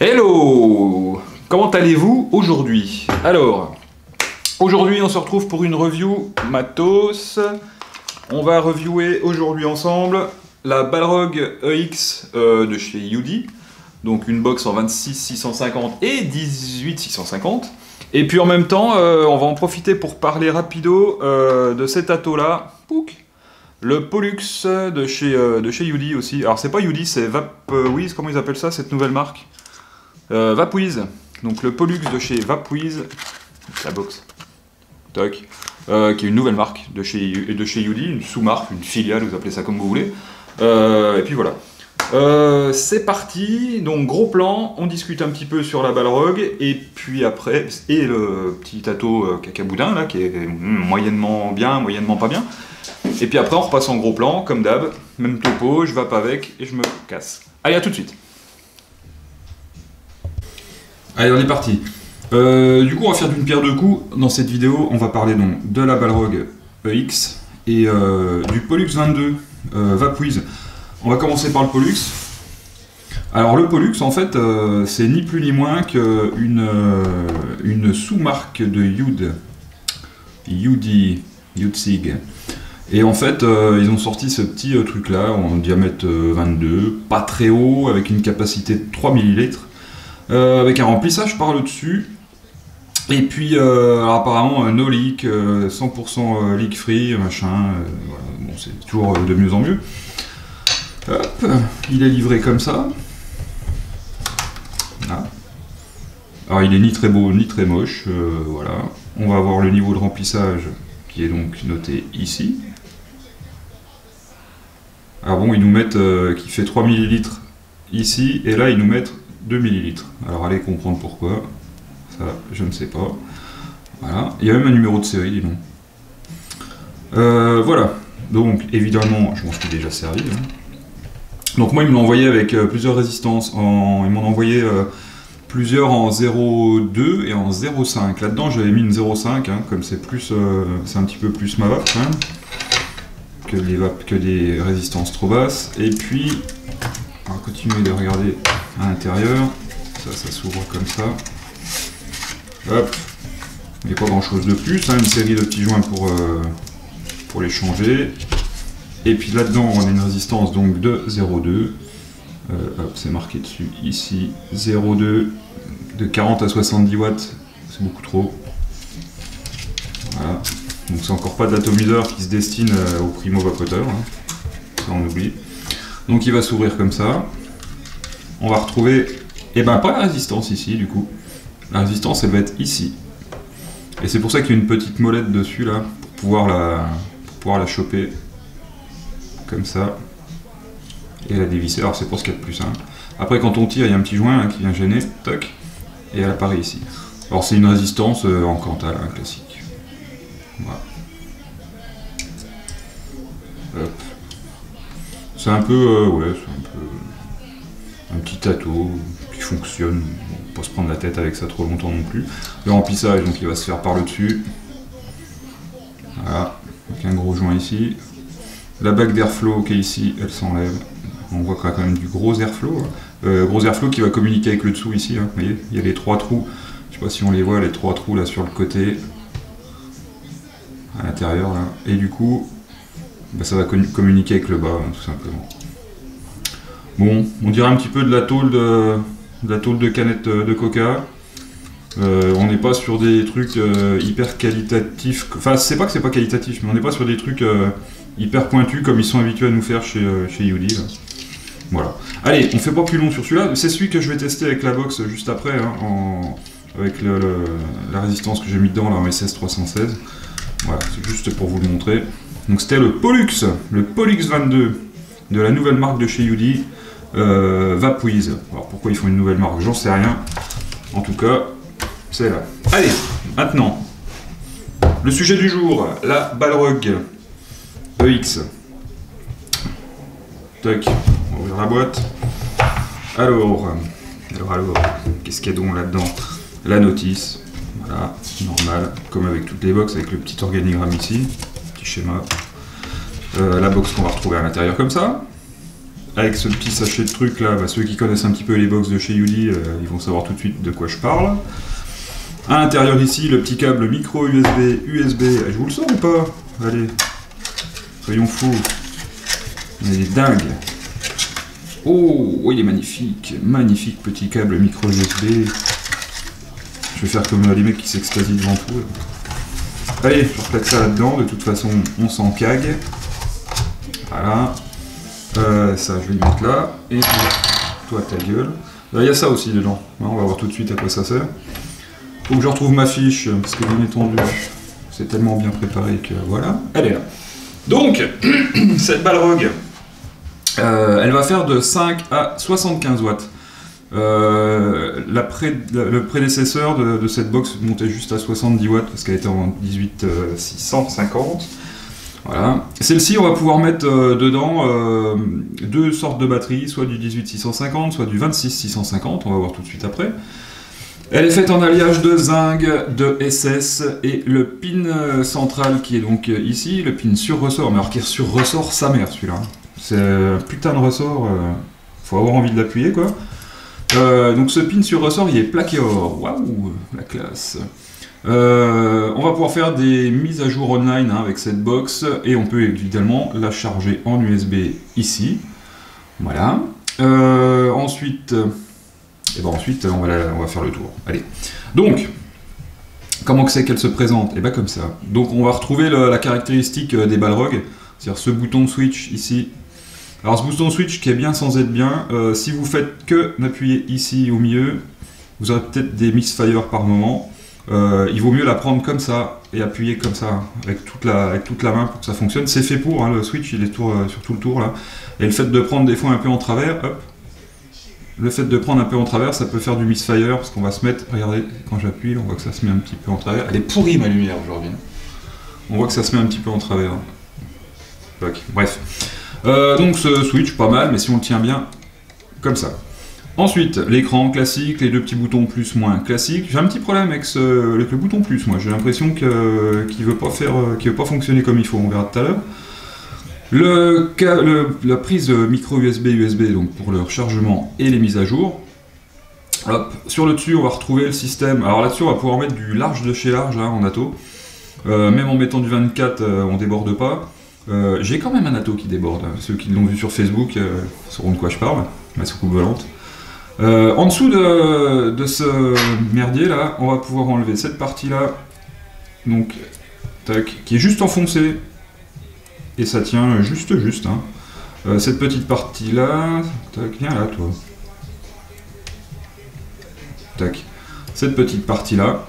Hello! Comment allez-vous aujourd'hui? Alors, aujourd'hui on se retrouve pour une review matos. On va reviewer aujourd'hui ensemble la Balrog EX de chez Yudi. Donc une box en 26 650 et 18 650. Et puis en même temps, on va en profiter pour parler rapido de cet ato là. Le Pollux de chez Yudi aussi. Alors c'est pas Yudi, c'est Vapwiz, comment ils appellent ça, cette nouvelle marque? Vapwiz. Donc le Pollux de chez Vapwiz. La box. Toc. Qui est une nouvelle marque de chez Yudi, une sous-marque, une filiale, vous appelez ça comme vous voulez. Et puis voilà. C'est parti, donc gros plan, on discute un petit peu sur la Balrog, et puis après, et le petit ato cacaboudin là, qui est moyennement bien, moyennement pas bien. Et puis après on repasse en gros plan, comme d'hab, même topo, je vape avec et je me casse. Allez, à tout de suite. Allez, on est parti. Du coup on va faire d'une pierre deux coups. Dans cette vidéo on va parler donc de la Balrog EX et du Pollux 22 Vapwiz. On va commencer par le Pollux. Alors le Pollux en fait c'est ni plus ni moins qu'une sous-marque de Yudsig. Et en fait ils ont sorti ce petit truc là en diamètre 22, pas très haut, avec une capacité de 3 ml, avec un remplissage par le dessus. Et puis alors apparemment no leak, 100% leak free, machin, voilà. Bon, c'est toujours de mieux en mieux. Hop, il est livré comme ça. Voilà. Alors il est ni très beau ni très moche, voilà. On va avoir le niveau de remplissage qui est donc noté ici. Alors bon, ils nous mettent qui fait 3 ml ici, et là ils nous mettent 2 ml. Alors allez comprendre pourquoi, ça je ne sais pas. Voilà, il y a même un numéro de série, dis donc. Voilà, donc évidemment je m'en suis déjà servi. Hein. Donc moi ils me l'ont envoyé avec plusieurs résistances, ils m'en ont envoyé plusieurs en 0,2 et en 0,5. Là-dedans j'avais mis une 0,5, hein, comme c'est plus, c'est un petit peu plus ma vape hein, que des résistances trop basses. Et puis on va continuer de regarder à l'intérieur, ça s'ouvre comme ça. Hop, il n'y a pas grand chose de plus, hein, une série de petits joints pour les changer. Et puis là-dedans, on a une résistance donc de 0,2. Hop, c'est marqué dessus ici 0,2 de 40 à 70 watts, c'est beaucoup trop. Voilà. Donc c'est encore pas d'atomiseur qui se destine aux primo-vapoteurs, hein. Ça on oublie. Donc il va s'ouvrir comme ça. On va retrouver, et ben pas la résistance ici du coup. La résistance elle va être ici. Et c'est pour ça qu'il y a une petite molette dessus là, pour pouvoir la choper. Comme ça, et la dévisser. Alors c'est pour ce qu'il y a de plus simple. Après quand on tire il y a un petit joint hein, qui vient gêner, toc, et elle apparaît ici. Alors c'est une résistance en Cantal, hein, classique. Voilà. Hop. C'est un peu, ouais, c'est un peu un petit ato qui fonctionne. Bon, pas se prendre la tête avec ça trop longtemps non plus. Le remplissage donc il va se faire par le dessus. Voilà, avec un gros joint ici. La bague d'airflow qui est ici, elle s'enlève. On voit quand même du gros airflow. Gros airflow qui va communiquer avec le dessous ici. Hein. Vous voyez, il y a les trois trous. Je sais pas si on les voit, les trois trous là sur le côté. À l'intérieur là. Et du coup, bah, ça va communiquer avec le bas, hein, tout simplement. Bon, on dirait un petit peu de la tôle de canette de coca. On n'est pas sur des trucs hyper qualitatifs. Enfin, c'est pas que c'est pas qualitatif, mais on n'est pas sur des trucs hyper pointus comme ils sont habitués à nous faire chez Yudi. Là. Voilà. Allez, on fait pas plus long sur celui-là. C'est celui que je vais tester avec la box juste après, hein, avec la résistance que j'ai mis dedans, la MSS 316. Voilà, c'est juste pour vous le montrer. Donc c'était le Pollux 22 de la nouvelle marque de chez Yudi, Vapwiz. Alors pourquoi ils font une nouvelle marque, j'en sais rien. En tout cas, c'est là. Allez, maintenant, le sujet du jour, la Balrog EX. Tac, on va ouvrir la boîte. Alors, qu'est-ce qu'il y a donc là-dedans? La notice, voilà, normal, comme avec toutes les box, avec le petit organigramme ici, petit schéma. La box qu'on va retrouver à l'intérieur comme ça. avec ce petit sachet de trucs là, bah, ceux qui connaissent un petit peu les box de chez Yuli, ils vont savoir tout de suite de quoi je parle. À l'intérieur ici, le petit câble micro USB, je vous le sors ou pas? Allez, soyons fous. Il est dingue. Oh, il est magnifique, magnifique petit câble micro USB. Je vais faire comme les mecs qui s'extasient devant tout. Allez, je replaque ça là-dedans, de toute façon on s'en cague. Voilà. Ça je vais le mettre là. Et toi ta gueule. Il y a ça aussi dedans. On va voir tout de suite à quoi ça sert. Faut que je retrouve ma fiche, parce que bien entendu, c'est tellement bien préparé que voilà. Elle est là. Donc, cette Balrog, elle va faire de 5 à 75 watts. Le prédécesseur de cette box montait juste à 70 watts parce qu'elle était en 18650. Voilà. Celle-ci, on va pouvoir mettre dedans deux sortes de batteries, soit du 18650, soit du 26650. On va voir tout de suite après. Elle est faite en alliage de zinc, de SS et le pin central qui est donc ici, le pin sur ressort. Mais alors qui est sur ressort sa mère celui-là. C'est un putain de ressort, faut avoir envie de l'appuyer quoi. Donc ce pin sur ressort il est plaqué or, waouh, la classe. On va pouvoir faire des mises à jour online avec cette box et on peut évidemment la charger en USB ici. Voilà. Ensuite, on va faire le tour. Allez. Donc, comment que c'est qu'elle se présente? Et bien comme ça. Donc on va retrouver la caractéristique des Balrog, c'est-à-dire ce bouton switch ici. Alors ce bouton switch qui est bien sans être bien, si vous faites que d'appuyer ici au milieu, vous aurez peut-être des misfires par moment. Il vaut mieux la prendre comme ça et appuyer comme ça, hein, avec toute la main pour que ça fonctionne. C'est fait pour, hein, le switch il est sur tout le tour là. Et le fait de prendre des fois un peu en travers, hop. Le fait de prendre un peu en travers, ça peut faire du misfire, parce qu'on va se mettre, regardez, quand j'appuie, on voit que ça se met un petit peu en travers. Elle est pourrie ma lumière aujourd'hui. On voit que ça se met un petit peu en travers. Okay, bref. Donc ce switch, pas mal, mais si on le tient bien, comme ça. Ensuite, l'écran classique, les deux petits boutons plus moins classiques. J'ai un petit problème avec le bouton plus, moi. J'ai l'impression qu'il ne veut pas fonctionner comme il faut, on verra tout à l'heure. La prise micro USB, donc pour le rechargement et les mises à jour. Hop. Sur le dessus, on va retrouver le système. Alors là-dessus, on va pouvoir mettre du large de chez large hein, en atto. Même en mettant du 24, on déborde pas. J'ai quand même un atto qui déborde. Ceux qui l'ont vu sur Facebook sauront de quoi je parle. La soucoupe volante. En dessous de ce merdier là, on va pouvoir enlever cette partie là. Donc, tac, qui est juste enfoncée. Et ça tient juste. Hein. Cette petite partie là, tac, viens là toi. Tac. Cette petite partie là,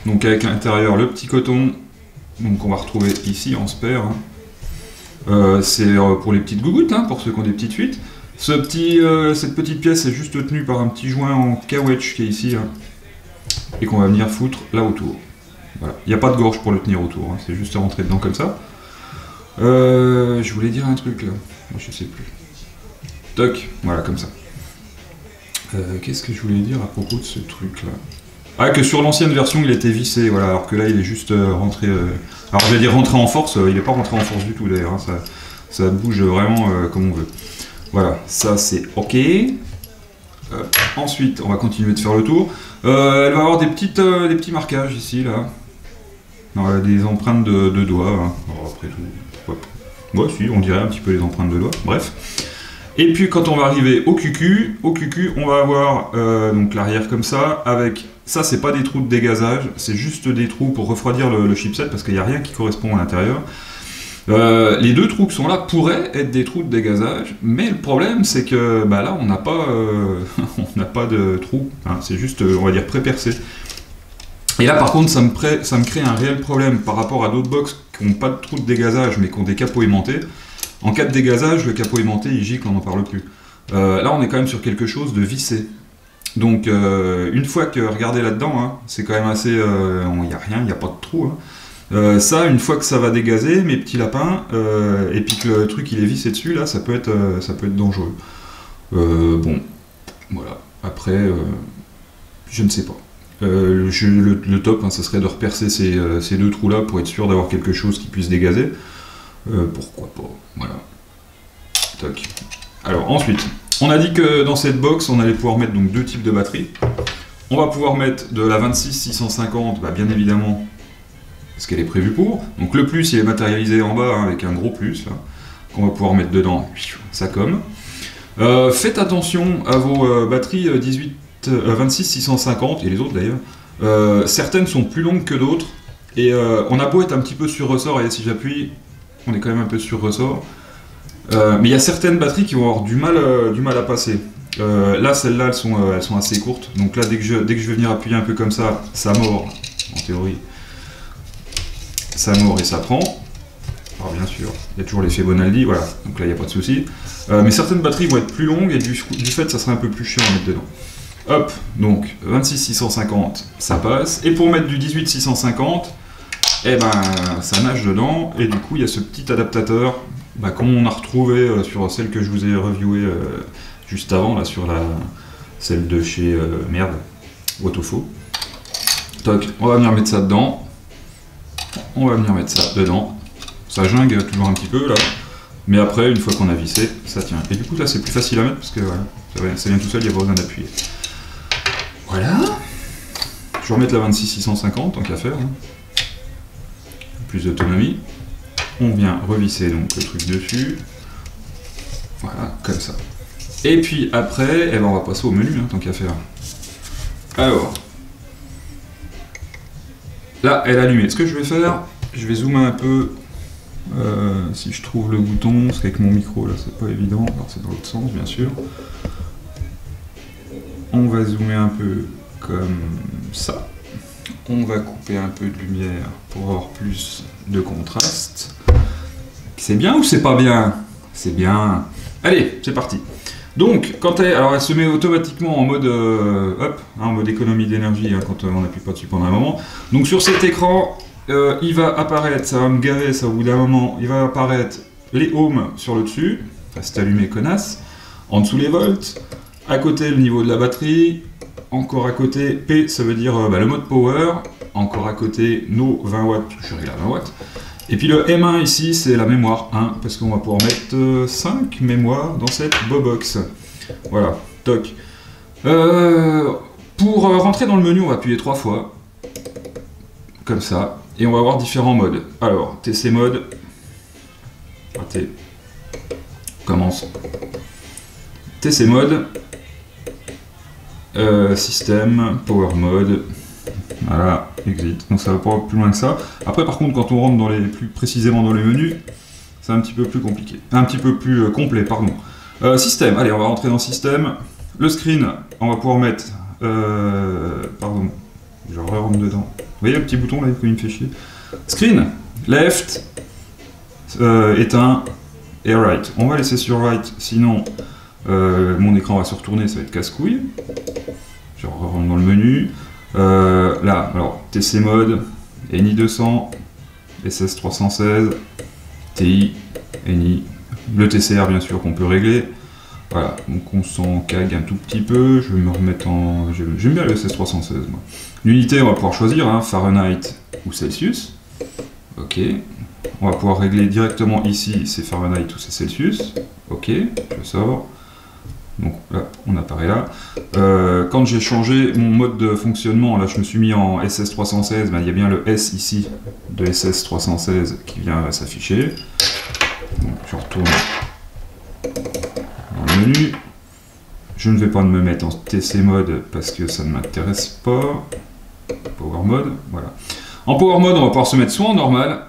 donc avec à l'intérieur le petit coton, donc on va retrouver ici en spare. Hein. C'est pour les petites gougouttes, hein, pour ceux qui ont des petites fuites. Cette petite pièce est juste tenue par un petit joint en caoutchouc qui est ici, hein, et qu'on va venir foutre là autour. Voilà. Il n'y a pas de gorge pour le tenir autour, hein, c'est juste rentrer dedans comme ça. Je voulais dire un truc là, je sais plus. Toc, voilà comme ça. Qu'est-ce que je voulais dire à propos de ce truc là? Ah, que sur l'ancienne version il était vissé, voilà, alors que là il est juste rentré. Alors je vais dire rentré en force, il n'est pas rentré en force du tout d'ailleurs, hein, ça bouge vraiment comme on veut. Voilà, ça c'est ok. Ensuite, on va continuer de faire le tour. Elle va avoir des petits marquages ici là. Non, des empreintes de doigts. Hein. Alors, après tout. Ouais, si, on dirait un petit peu les empreintes de doigts, bref. Et puis quand on va arriver au QQ, on va avoir donc l'arrière comme ça, avec, ça c'est pas des trous de dégazage, c'est juste des trous pour refroidir le chipset, parce qu'il n'y a rien qui correspond à l'intérieur. Les deux trous qui sont là pourraient être des trous de dégazage, mais le problème c'est que bah là on n'a pas de trous, hein, c'est juste, on va dire, pré-percé. Et là par contre ça me crée un réel problème par rapport à d'autres box qui n'ont pas de trous de dégazage mais qui ont des capots aimantés. En cas de dégazage, le capot aimanté il gicle, on n'en parle plus. Là on est quand même sur quelque chose de vissé. Donc une fois que, regardez là-dedans, hein, c'est quand même assez... il n'y a rien, il n'y a pas de trou. Hein. Ça, une fois que ça va dégazer, mes petits lapins, et puis que le truc il est vissé dessus, là ça peut être dangereux. Bon, voilà. Après, je ne sais pas. Le top, hein, ça serait de repercer ces deux trous là pour être sûr d'avoir quelque chose qui puisse dégazer. Pourquoi pas, voilà. Tac. Alors ensuite, on a dit que dans cette box, on allait pouvoir mettre donc 2 types de batteries. On va pouvoir mettre de la 26650, bah, bien évidemment, parce qu'elle est prévue pour. Donc le plus, il est matérialisé en bas, hein, avec un gros plus, là, qu'on va pouvoir mettre dedans, ça comme. Faites attention à vos batteries 26650, et les autres d'ailleurs. Certaines sont plus longues que d'autres, et on a beau être un petit peu sur ressort, et si j'appuie, on est quand même un peu sur ressort. Mais il y a certaines batteries qui vont avoir du mal à passer. Là, celles-là, elles sont assez courtes. Donc là, dès que je vais venir appuyer un peu comme ça mord, en théorie. Ça mord et ça prend. Alors bien sûr, il y a toujours l'effet Bonaldi, voilà. Donc là, il n'y a pas de souci. Mais certaines batteries vont être plus longues et du fait, ça serait un peu plus chiant à mettre dedans. Hop, donc 26650, ça passe. Et pour mettre du 18650, eh ben, ça nage dedans. Et du coup, il y a ce petit adaptateur. Bah, comme on a retrouvé sur celle que je vous ai reviewée juste avant, là, sur celle de chez merde, Autofo. Toc, on va venir mettre ça dedans. On va venir mettre ça dedans. Ça jungle toujours un petit peu là. Mais après, une fois qu'on a vissé, ça tient. Et du coup, là, c'est plus facile à mettre parce que voilà, ça vient tout seul, il n'y a pas besoin d'appuyer. Voilà. Je vais remettre la 26650 tant qu'à faire. Hein. Plus d'autonomie. On vient revisser donc le truc dessus. Voilà, comme ça. Et puis après, eh ben, on va passer au menu, hein, tant qu'à faire. Alors, là, elle est allumée. Ce que je vais faire, je vais zoomer un peu. Si je trouve le bouton, parce qu'avec mon micro, là, c'est pas évident. Alors, c'est dans l'autre sens, bien sûr. On va zoomer un peu comme ça. On va couper un peu de lumière pour avoir plus de contraste. C'est bien ou c'est pas bien? C'est bien. Allez, c'est parti. Donc, alors elle se met automatiquement en mode, en mode économie d'énergie hein, quand on n'appuie pas dessus pendant un moment. Donc sur cet écran, il va apparaître, ça va me gaver ça au bout d'un moment, il va apparaître les ohms sur le dessus, enfin c'est allumé connasse, en dessous les volts, à côté le niveau de la batterie, encore à côté P ça veut dire le mode power, encore à côté nos 20 watts, je réglé à 20 watts. Et puis le M1 ici, c'est la mémoire 1, parce qu'on va pouvoir mettre 5 mémoires dans cette bobox. Voilà, toc. Pour rentrer dans le menu, on va appuyer 3 fois, comme ça, et on va avoir différents modes. Alors, TC mode, T, commence. TC mode, système, power mode. Voilà, exit. Donc ça va pas plus loin que ça. Après, par contre, quand on rentre plus précisément dans les menus, c'est un petit peu plus compliqué. Un petit peu plus complet, pardon. Système, allez, on va rentrer dans système. Le screen, on va pouvoir mettre... pardon, je rentre dedans. Vous voyez le petit bouton là, il me fait chier. Screen, left, éteint et right. On va laisser sur right, sinon mon écran va se retourner, ça va être casse-couille. Je rentre dans le menu. Là, alors TC mode, NI 200, SS 316, TI, NI, le TCR bien sûr qu'on peut régler. Voilà, donc on s'en cague un tout petit peu. Je vais me remettre en. J'aime bien le SS 316 moi. L'unité, on va pouvoir choisir hein, Fahrenheit ou Celsius. Ok. On va pouvoir régler directement ici, c'est Fahrenheit ou c'est Celsius. Ok, je sors. Donc là, on apparaît là. Quand j'ai changé mon mode de fonctionnement, là je me suis mis en SS316, ben, il y a bien le S ici de SS316 qui vient s'afficher. Donc je retourne dans le menu. Je ne vais pas me mettre en TC mode parce que ça ne m'intéresse pas. Power mode, voilà. En power mode, on va pouvoir se mettre soit en normal,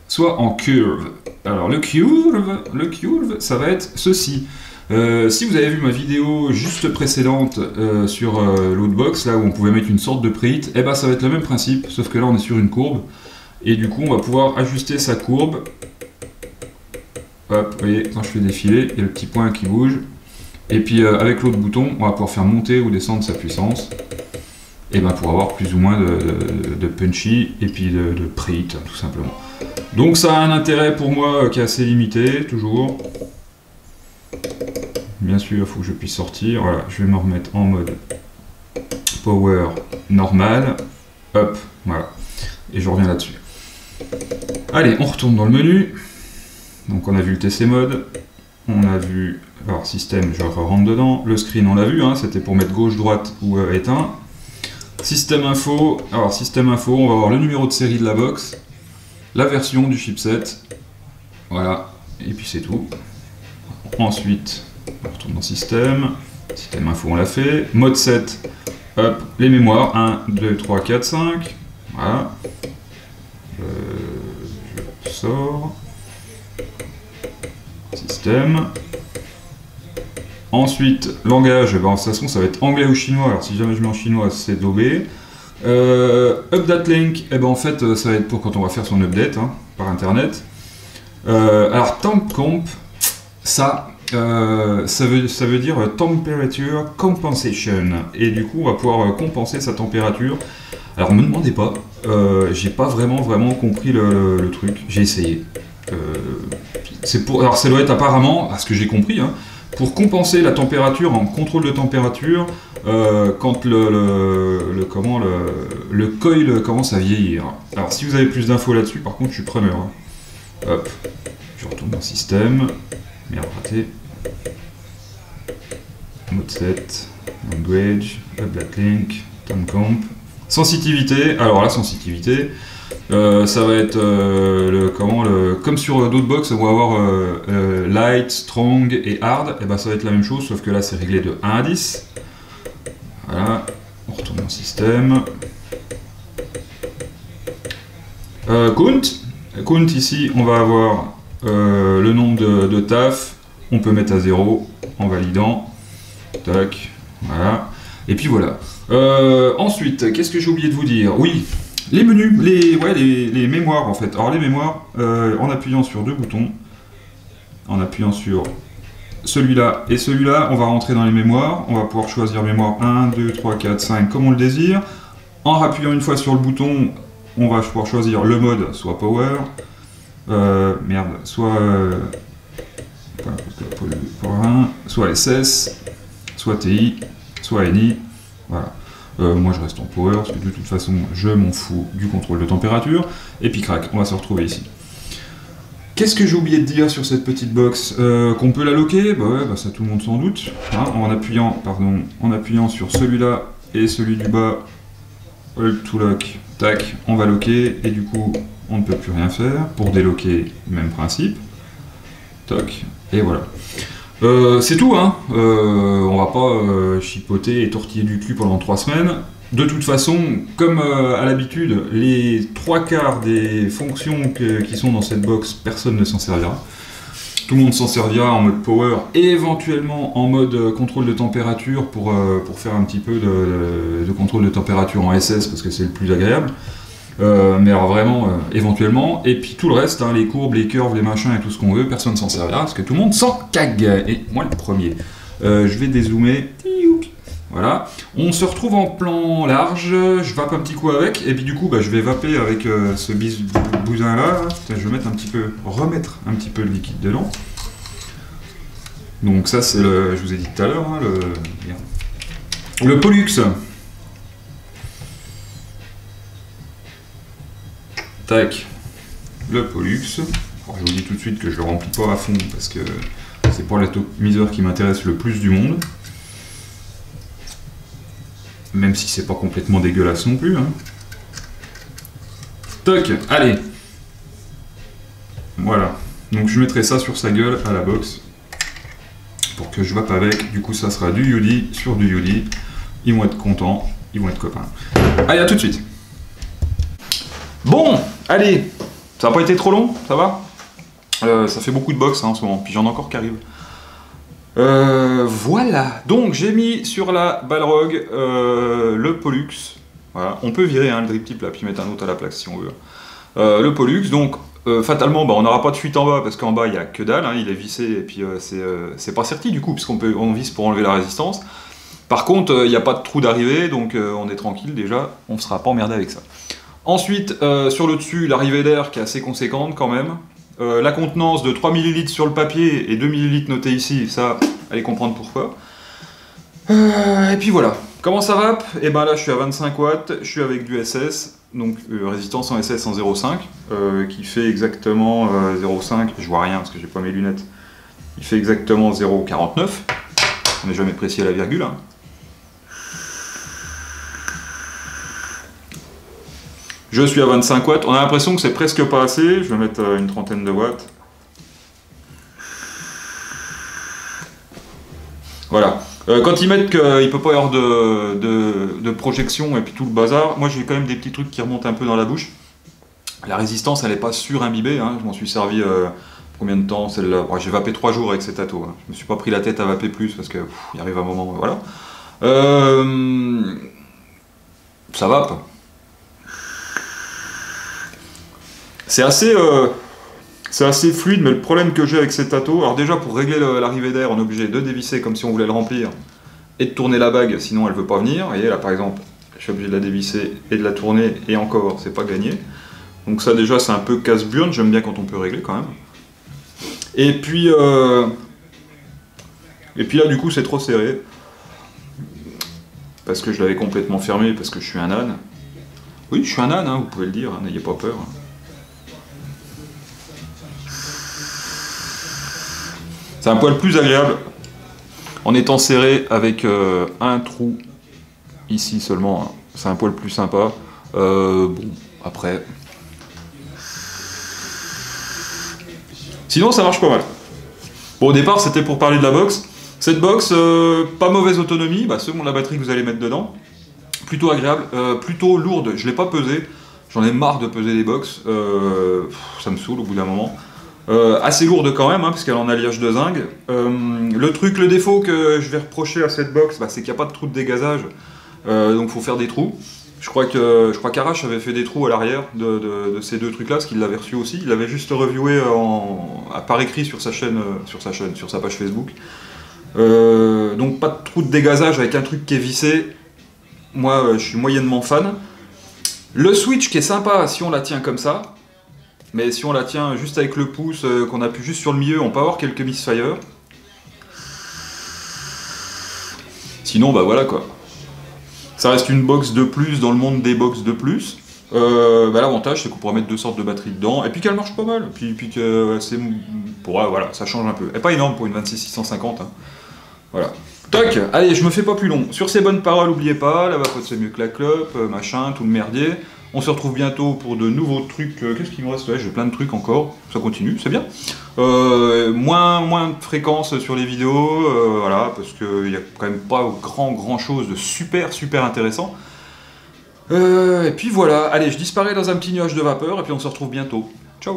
soit en curve. Alors le curve, ça va être ceci. Si vous avez vu ma vidéo juste précédente sur l'Outbox, là où on pouvait mettre une sorte de preheat, eh ben ça va être le même principe, sauf que là on est sur une courbe, et du coup on va pouvoir ajuster sa courbe. Hop, vous voyez, quand je fais défiler, il y a le petit point qui bouge, et puis avec l'autre bouton, on va pouvoir faire monter ou descendre sa puissance, et ben pour avoir plus ou moins de punchy, et puis de preheat, tout simplement. Donc ça a un intérêt pour moi qui est assez limité, toujours. Bien sûr, il faut que je puisse sortir. Voilà, je vais me remettre en mode power normal. Hop, voilà. Et je reviens là-dessus. Allez, on retourne dans le menu. Donc on a vu le TC mode. On a vu Alors système, je rentre dedans. Le screen, on l'a vu, hein, c'était pour mettre gauche, droite ou éteint. Système info, alors système info, on va avoir le numéro de série de la box, la version du chipset, voilà, et puis c'est tout. Ensuite, on retourne dans système, système info on l'a fait, mode 7, hop, les mémoires, 1, 2, 3, 4, 5, voilà. Je sors, système. Ensuite, langage, ben, de toute façon ça va être anglais ou chinois, alors si jamais je mets en chinois c'est d'OB. Update link, eh ben, en fait ça va être pour quand on va faire son update hein, par internet. Alors temp ça veut dire temperature compensation, et du coup on va pouvoir compenser sa température. Alors me demandez pas, j'ai pas vraiment compris le truc, j'ai essayé. Alors ça doit être apparemment, à ce que j'ai compris, hein, pour compenser la température en contrôle de température quand le coil commence à vieillir. Alors si vous avez plus d'infos là-dessus, par contre je suis preneur. Hein. Hop, je retourne dans système. Merde, raté. Mode 7, language, update link, timecomp. Sensitivité, alors la sensitivité, ça va être comme sur d'autres box, on va avoir light, strong et hard, et ben ça va être la même chose, sauf que là c'est réglé de 1 à 10. Voilà, on retourne dans système. Count, ici on va avoir le nombre de taf, on peut mettre à 0 en validant. Tac, voilà. Et puis voilà. Ensuite, qu'est-ce que j'ai oublié de vous dire? Oui, les menus, les mémoires en fait. Alors les mémoires, en appuyant sur deux boutons, en appuyant sur celui-là et celui-là, on va rentrer dans les mémoires. On va pouvoir choisir mémoire 1, 2, 3, 4, 5 comme on le désire. En appuyant une fois sur le bouton, on va pouvoir choisir le mode, soit Power, soit SS, soit TI, soit NI, voilà. Moi je reste en Power parce que de toute façon je m'en fous du contrôle de température. Et puis crac, on va se retrouver ici. Qu'est-ce que j'ai oublié de dire sur cette petite box? Qu'on peut la loquer? Bah ouais, bah ça tout le monde s'en doute. Hein, en appuyant sur celui-là et celui du bas, Alt to lock, tac, on va loquer et du coup on ne peut plus rien faire. Pour déloquer, même principe. Toc, et voilà. C'est tout, hein. On va pas chipoter et tortiller du cul pendant 3 semaines. De toute façon, comme à l'habitude, les 3/4 des fonctions qui sont dans cette box, personne ne s'en servira. Tout le monde s'en servira en mode power et éventuellement en mode contrôle de température pour faire un petit peu de contrôle de température en SS parce que c'est le plus agréable. Mais alors vraiment, éventuellement, et puis tout le reste, hein, les courbes, les curves, les machins et tout ce qu'on veut, personne s'en servira parce que tout le monde s'en cague, et moi le premier. Je vais dézoomer, voilà, on se retrouve en plan large, je vape un petit coup avec, et puis du coup je vais vaper avec ce bousin là, je vais remettre un petit peu de liquide dedans. Donc ça c'est je vous ai dit tout à l'heure, hein, le Pollux. Tac, le Pollux. Alors, je vous dis tout de suite que je le remplis pas à fond parce que c'est pas l'atomiseur qui m'intéresse le plus du monde. Même si c'est pas complètement dégueulasse non plus. Hein. Toc, allez. Voilà. Donc je mettrai ça sur sa gueule à la box pour que je vape avec. Du coup ça sera du UD sur du UD. Ils vont être contents, ils vont être copains. Allez, à tout de suite. Bon, allez, ça n'a pas été trop long, ça va? Ça fait beaucoup de box hein, en ce moment, puis j'en ai encore qui arrivent. Voilà, donc j'ai mis sur la Balrog le Pollux. Voilà, on peut virer hein, le drip tip là, puis mettre un autre à la plaque si on veut. Le Pollux, donc fatalement, on n'aura pas de fuite en bas parce qu'en bas il n'y a que dalle, hein, il est vissé et puis c'est pas serti du coup, puisqu'on visse pour enlever la résistance. Par contre, il n'y a pas de trou d'arrivée, donc on est tranquille déjà, on ne sera pas emmerdé avec ça. Ensuite, sur le dessus, l'arrivée d'air qui est assez conséquente quand même. La contenance de 3 ml sur le papier et 2 ml noté ici, ça, allez comprendre pourquoi. Et puis voilà. Comment ça vape? Et ben là, je suis à 25 watts, je suis avec du SS, donc résistance en SS en 0,5, qui fait exactement 0,5, je vois rien parce que j'ai pas mes lunettes. Il fait exactement 0,49. On n'est jamais précis à la virgule. Hein. Je suis à 25 watts. On a l'impression que c'est presque pas assez. Je vais mettre une trentaine de watts. Voilà. Quand ils mettent qu'il ne peut pas y avoir de projection et puis tout le bazar, moi j'ai quand même des petits trucs qui remontent un peu dans la bouche. La résistance, elle n'est pas sur-imbibée. Hein. Je m'en suis servi combien de temps celle-là. J'ai vapé 3 jours avec cet ato. Hein. Je me suis pas pris la tête à vaper plus parce que il arrive un moment. Voilà. Ça vape. C'est assez fluide, mais le problème que j'ai avec cet ato, alors déjà pour régler l'arrivée d'air, on est obligé de dévisser comme si on voulait le remplir et de tourner la bague, sinon elle ne veut pas venir. Vous voyez là par exemple, je suis obligé de la dévisser et de la tourner, et encore, c'est pas gagné. Donc ça déjà c'est un peu casse-burne, j'aime bien quand on peut régler quand même. Et puis là du coup c'est trop serré, parce que je l'avais complètement fermé, parce que je suis un âne. Oui, je suis un âne, hein, vous pouvez le dire, hein, n'ayez pas peur. C'est un poil plus agréable en étant serré avec un trou ici seulement. Hein. C'est un poil plus sympa. Bon, après. Sinon, ça marche pas mal. Bon, au départ, c'était pour parler de la box. Cette box, pas mauvaise autonomie, bah, selon la batterie que vous allez mettre dedans. Plutôt agréable, plutôt lourde. Je l'ai pas pesé. J'en ai marre de peser les box. Ça me saoule au bout d'un moment. Assez lourde quand même, hein, parce qu'elle a un alliage de zinc. Le défaut que je vais reprocher à cette box, bah, c'est qu'il n'y a pas de trou de dégazage, donc il faut faire des trous. Je crois qu'Arash avait fait des trous à l'arrière de ces deux trucs-là, parce qu'il l'avait reçu aussi. Il l'avait juste reviewé par écrit sur sa page Facebook. Donc pas de trou de dégazage avec un truc qui est vissé. Moi, je suis moyennement fan. Le switch qui est sympa si on la tient comme ça. Mais si on la tient juste avec le pouce, qu'on appuie juste sur le milieu, on peut avoir quelques misfires. Sinon, bah voilà quoi. Ça reste une box de plus dans le monde des box de plus. Bah, l'avantage, c'est qu'on pourra mettre deux sortes de batteries dedans, et puis qu'elle marche pas mal. Puis que c'est... voilà, ça change un peu. Et pas énorme pour une 26650. Hein. Voilà. Toc. Allez, je me fais pas plus long. Sur ces bonnes paroles, n'oubliez pas, la vapote c'est mieux que la clope, machin, tout le merdier. On se retrouve bientôt pour de nouveaux trucs. Qu'est-ce qu'il me reste? Ouais, j'ai plein de trucs encore. Ça continue, c'est bien. Moins de fréquence sur les vidéos, voilà, parce qu'il n'y a quand même pas grand chose de super intéressant. Et puis voilà, allez, je disparais dans un petit nuage de vapeur et puis on se retrouve bientôt. Ciao!